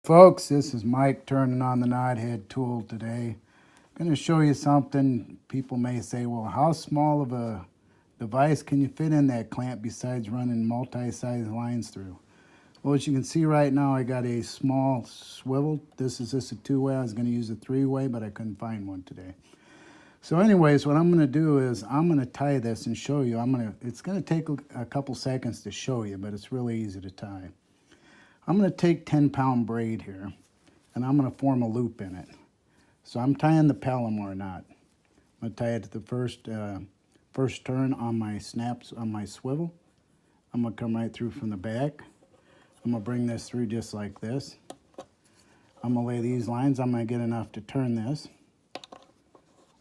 Folks, this is Mike turning on the Knothead tool today. I'm going to show you something. People may say, well, how small of a device can you fit in that clamp besides running multi-size lines through? Well, as you can see right now, I got a small swivel. This is just a two-way. I was going to use a three-way, but I couldn't find one today. So anyways, what I'm going to do is I'm going to tie this and show you. It's going to take a couple seconds to show you, but it's really easy to tie. I'm going to take 10-pound braid here, and I'm going to form a loop in it. So I'm tying the Palomar knot. I'm going to tie it to the first turn on my snaps on my swivel. I'm going to come right through from the back. I'm going to bring this through just like this. I'm going to lay these lines. I'm going to get enough to turn this.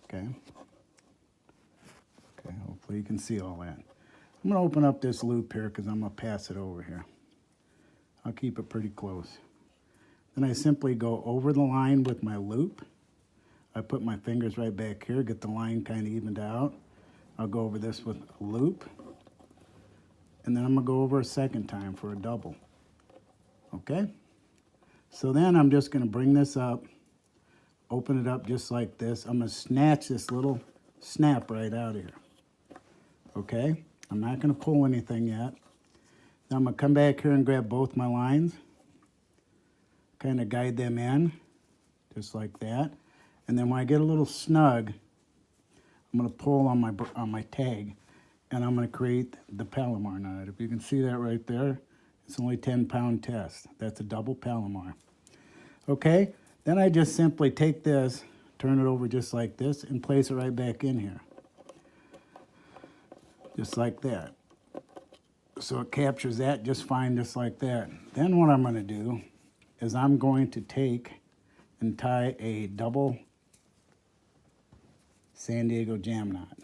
Okay. Okay, hopefully you can see all that. I'm going to open up this loop here because I'm going to pass it over here. I'll keep it pretty close. Then I simply go over the line with my loop. I put my fingers right back here, get the line kind of evened out. I'll go over this with a loop. And then I'm going to go over a second time for a double. Okay? So then I'm just going to bring this up, open it up just like this. I'm going to snatch this little snap right out of here. Okay? I'm not going to pull anything yet. Now I'm going to come back here and grab both my lines, kind of guide them in, just like that. And then when I get a little snug, I'm going to pull on my tag, and I'm going to create the Palomar knot. If you can see that right there, it's only 10-pound test. That's a double Palomar. Okay, then I just simply take this, turn it over just like this, and place it right back in here. Just like that. So it captures that just fine, just like that. Then what I'm going to do is I'm going to take and tie a double San Diego jam knot.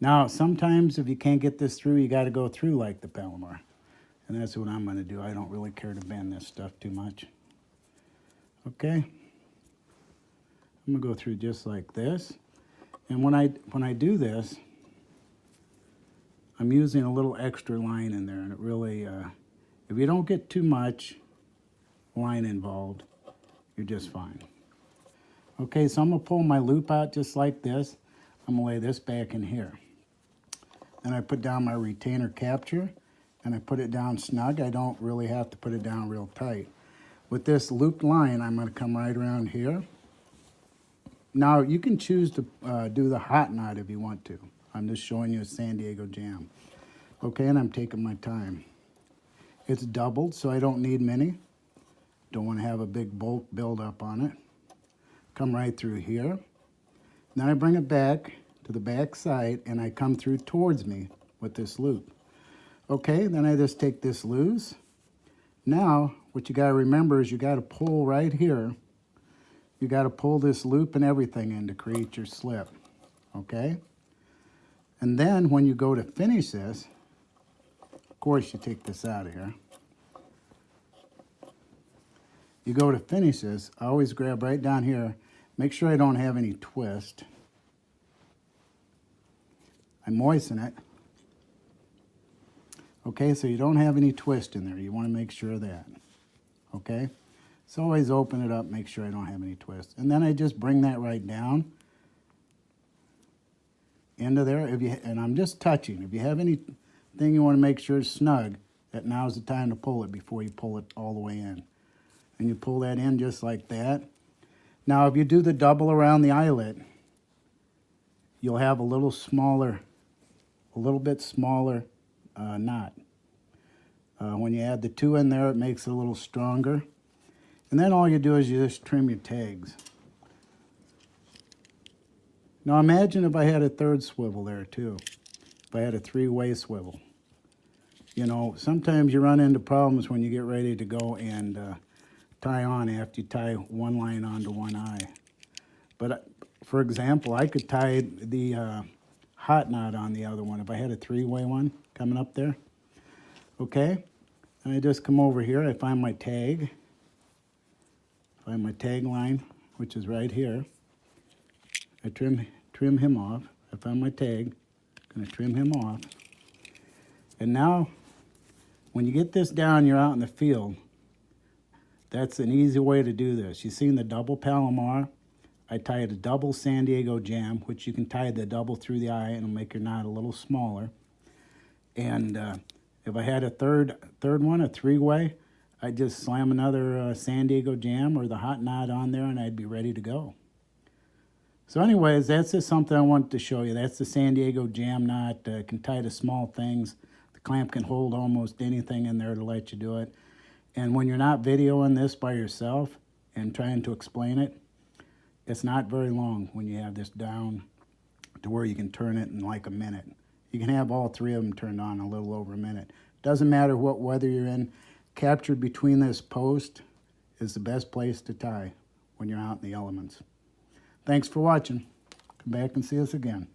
Now, sometimes if you can't get this through, you got to go through like the Palomar. And that's what I'm going to do. I don't really care to bend this stuff too much. Okay? I'm going to go through just like this. And when I do this, I'm using a little extra line in there, and it really, if you don't get too much line involved, you're just fine. Okay, so I'm going to pull my loop out just like this. I'm going to lay this back in here. Then I put down my retainer capture, and I put it down snug. I don't really have to put it down real tight. With this looped line, I'm going to come right around here. Now, you can choose to do the hot knot if you want to. I'm just showing you a San Diego jam. Okay, and I'm taking my time. It's doubled, so I don't need many. Don't want to have a big bulk buildup on it. Come right through here. Then I bring it back to the back side, and I come through towards me with this loop. Okay, then I just take this loose. Now, what you got to remember is you got to pull right here. You got to pull this loop and everything in to create your slip. Okay? And then when you go to finish this, of course you take this out of here. You go to finish this, I always grab right down here. Make sure I don't have any twist. I moisten it. Okay, so you don't have any twist in there. You want to make sure of that. Okay? So always open it up, make sure I don't have any twist. And then I just bring that right down into there. And I'm just touching. If you have anything you want to make sure is snug, that now's the time to pull it before you pull it all the way in. And you pull that in just like that. Now, if you do the double around the eyelet, you'll have a little bit smaller knot. When you add the two in there, it makes it a little stronger. And then all you do is you just trim your tags. Now imagine if I had a third swivel there too. If I had a three-way swivel. You know, sometimes you run into problems when you get ready to go and tie on after you tie one line onto one eye. But for example, I could tie the hot knot on the other one if I had a three-way one coming up there. Okay, and I just come over here, I find my tag. Find my tag line, which is right here. I trim him off. I found my tag, gonna trim him off. And now, when you get this down, you're out in the field, That's an easy way to do this. You've seen the double Palomar. I tied a double San Diego jam, which you can tie the double through the eye and it'll make your knot a little smaller. And if I had a third one, a three-way, I'd just slam another San Diego jam or the hot knot on there and I'd be ready to go. So anyways, that's just something I wanted to show you. That's the San Diego jam knot. Can tie to small things. The clamp can hold almost anything in there to let you do it. And when you're not videoing this by yourself and trying to explain it, it's not very long when you have this down to where you can turn it in like a minute. You can have all three of them turned on in a little over a minute. Doesn't matter what weather you're in. Captured between this post is the best place to tie when you're out in the elements. Thanks for watching. Come back and see us again.